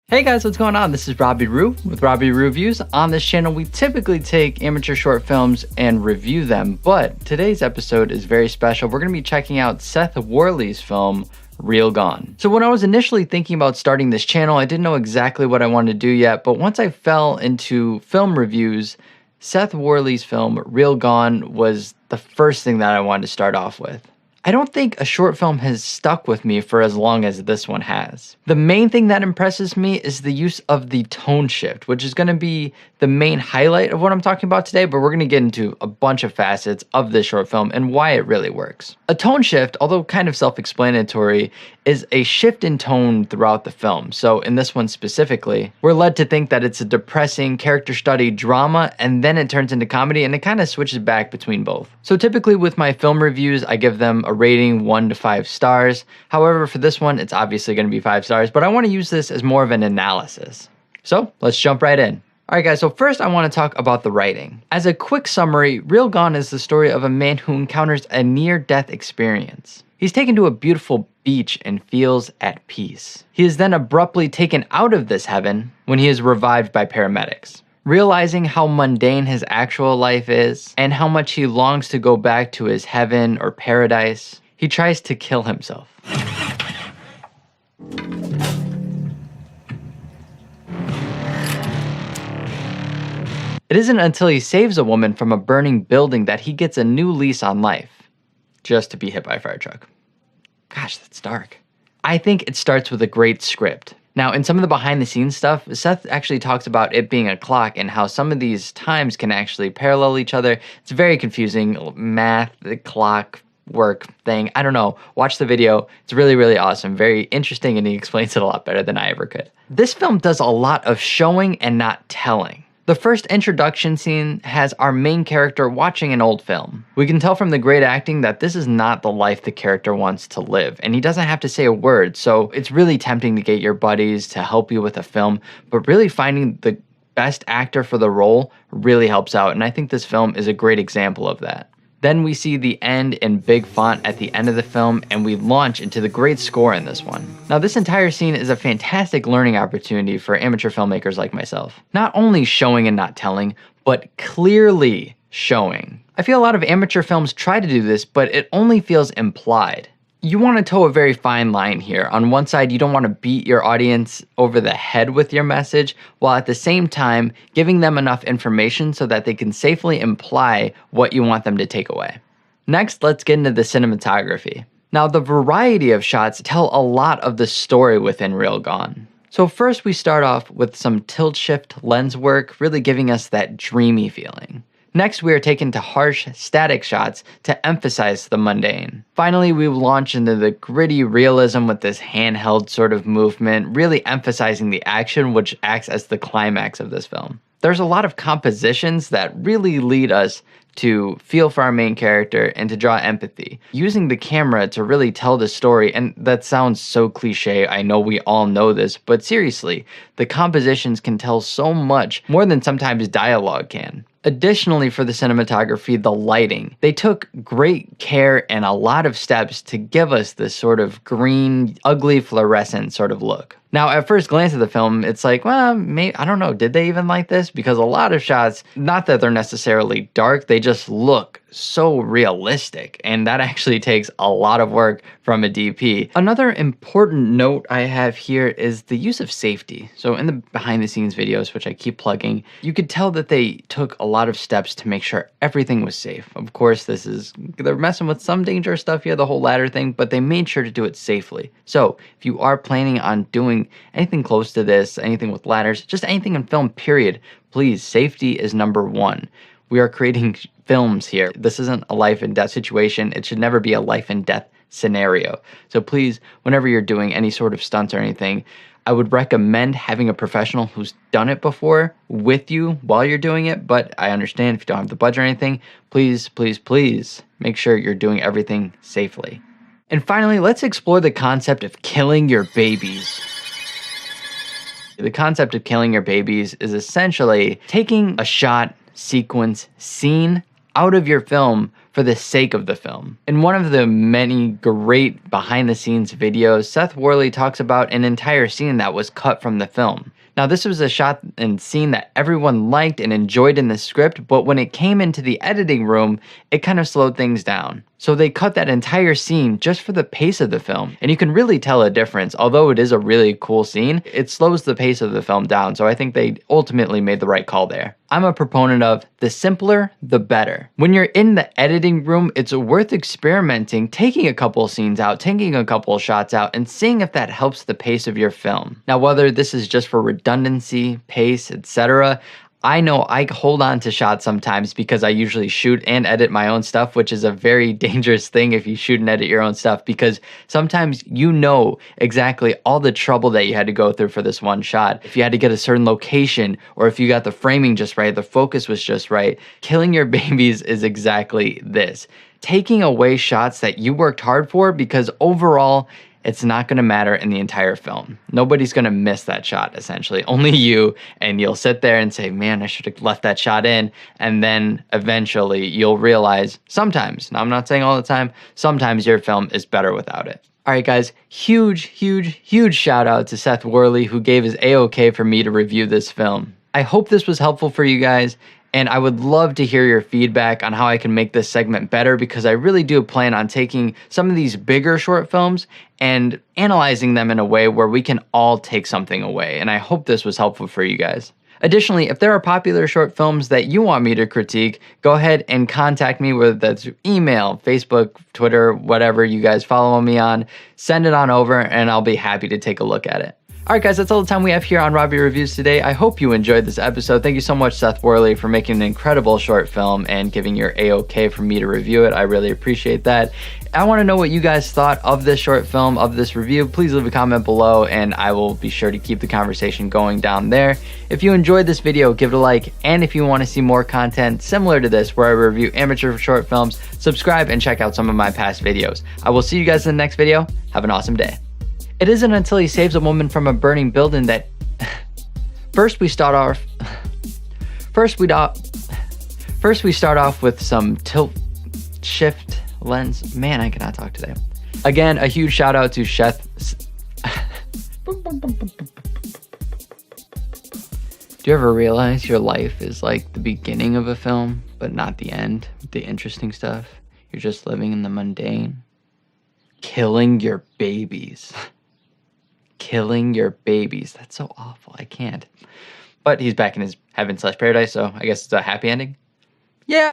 Hey guys, what's going on? This is Robbie with Robbie Ruviews. On this channel, we typically take amateur short films and review them, but today's episode is very special. We're going to be checking out Seth Worley's film, Real Gone. So when I was initially thinking about starting this channel, I didn't know exactly what I wanted to do yet, but once I fell into film reviews, Seth Worley's film, Real Gone, was the first thing that I wanted to start off with. I don't think a short film has stuck with me for as long as this one has. The main thing that impresses me is the use of the tone shift, which is going to be the main highlight of what I'm talking about today, but we're going to get into a bunch of facets of this short film and why it really works. A tone shift, although kind of self-explanatory, is a shift in tone throughout the film. So in this one specifically, we're led to think that it's a depressing character study drama, and then it turns into comedy, and it kind of switches back between both. So typically with my film reviews, I give them a rating 1 to 5 stars. However, for this one, it's obviously going to be 5 stars, but I want to use this as more of an analysis. So let's jump right in. Alright guys, so first I want to talk about the writing. As a quick summary, Real Gone is the story of a man who encounters a near-death experience. He's taken to a beautiful beach and feels at peace. He is then abruptly taken out of this heaven when he is revived by paramedics. Realizing how mundane his actual life is and how much he longs to go back to his heaven or paradise, he tries to kill himself. It isn't until he saves a woman from a burning building that he gets a new lease on life, just to be hit by a fire truck. Gosh, that's dark. I think it starts with a great script. Now, in some of the behind-the-scenes stuff, Seth actually talks about it being a clock and how some of these times can actually parallel each other. It's very confusing, math, the clock, work thing. I don't know. Watch the video. It's really, really awesome. Very interesting, and he explains it a lot better than I ever could. This film does a lot of showing and not telling. The first introduction scene has our main character watching an old film. We can tell from the great acting that this is not the life the character wants to live, and he doesn't have to say a word, so it's really tempting to get your buddies to help you with a film, but really finding the best actor for the role really helps out, and I think this film is a great example of that. Then we see the end in big font at the end of the film, and we launch into the great score in this one. Now, this entire scene is a fantastic learning opportunity for amateur filmmakers like myself. Not only showing and not telling, but clearly showing. I feel a lot of amateur films try to do this, but it only feels implied. You want to toe a very fine line here. On one side, you don't want to beat your audience over the head with your message, while at the same time giving them enough information so that they can safely imply what you want them to take away. Next, let's get into the cinematography. Now, the variety of shots tell a lot of the story within Real Gone. So first, we start off with some tilt shift lens work, really giving us that dreamy feeling. Next, we are taken to harsh, static shots to emphasize the mundane. Finally, we launch into the gritty realism with this handheld sort of movement, really emphasizing the action, which acts as the climax of this film. There's a lot of compositions that really lead us to feel for our main character and to draw empathy. Using the camera to really tell the story, and that sounds so cliche, I know we all know this, but seriously, the compositions can tell so much more than sometimes dialogue can. Additionally, for the cinematography, the lighting. They took great care and a lot of steps to give us this sort of green, ugly fluorescent sort of look. Now, at first glance of the film, it's like, well, maybe, I don't know, did they even like this? Because a lot of shots, not that they're necessarily dark, they just look so realistic, and that actually takes a lot of work from a DP. Another important note I have here is the use of safety. So in the behind the scenes videos, which I keep plugging, you could tell that they took a lot of steps to make sure everything was safe. Of course, they're messing with some dangerous stuff here, the whole ladder thing, but they made sure to do it safely. So if you are planning on doing anything close to this, anything with ladders, just anything in film, period, please, safety is number one. We are creating films here. This isn't a life and death situation. It should never be a life and death scenario. So please, whenever you're doing any sort of stunts or anything, I would recommend having a professional who's done it before with you while you're doing it. But I understand if you don't have the budget or anything, please, please, please make sure you're doing everything safely. And finally, let's explore the concept of killing your babies. The concept of killing your babies is essentially taking a shot, sequence, scene out of your film for the sake of the film. In one of the many great behind the scenes videos, Seth Worley talks about an entire scene that was cut from the film. Now, this was a shot and scene that everyone liked and enjoyed in the script, but when it came into the editing room, it kind of slowed things down. So they cut that entire scene just for the pace of the film. And you can really tell a difference. Although it is a really cool scene, it slows the pace of the film down. So I think they ultimately made the right call there. I'm a proponent of the simpler, the better. When you're in the editing room, it's worth experimenting, taking a couple scenes out, taking a couple shots out, and seeing if that helps the pace of your film. Now, whether this is just for redundancy, pace, etc., I know I hold on to shots sometimes because I usually shoot and edit my own stuff, which is a very dangerous thing if you shoot and edit your own stuff, because sometimes you know exactly all the trouble that you had to go through for this one shot. If you had to get a certain location, or if you got the framing just right, the focus was just right. Killing your babies is exactly this. Taking away shots that you worked hard for, because overall, it's not going to matter in the entire film. Nobody's going to miss that shot, essentially. Only you, and you'll sit there and say, man, I should have left that shot in. And then eventually you'll realize sometimes, now I'm not saying all the time, sometimes your film is better without it. All right, guys, huge shout out to Seth Worley, who gave his A-OK for me to review this film. I hope this was helpful for you guys. And I would love to hear your feedback on how I can make this segment better, because I really do plan on taking some of these bigger short films and analyzing them in a way where we can all take something away. And I hope this was helpful for you guys. Additionally, if there are popular short films that you want me to critique, go ahead and contact me, whether that's through email, Facebook, Twitter, whatever you guys follow me on. Send it on over and I'll be happy to take a look at it. All right, guys, that's all the time we have here on Robbie Reviews today. I hope you enjoyed this episode. Thank you so much, Seth Worley, for making an incredible short film and giving your A-OK for me to review it. I really appreciate that. I want to know what you guys thought of this short film, of this review. Please leave a comment below, and I will be sure to keep the conversation going down there. If you enjoyed this video, give it a like, and if you want to see more content similar to this, where I review amateur short films, subscribe and check out some of my past videos. I will see you guys in the next video. Have an awesome day. It isn't until he saves a woman from a burning building that... First we start off with some tilt shift lens. Man, I cannot talk today. Again, a huge shout out to Seth. Do you ever realize your life is like the beginning of a film, but not the end, the interesting stuff? You're just living in the mundane. Killing your babies. Killing your babies. That's so awful. I can't. But he's back in his heaven/paradise, so I guess it's a happy ending. Yeah.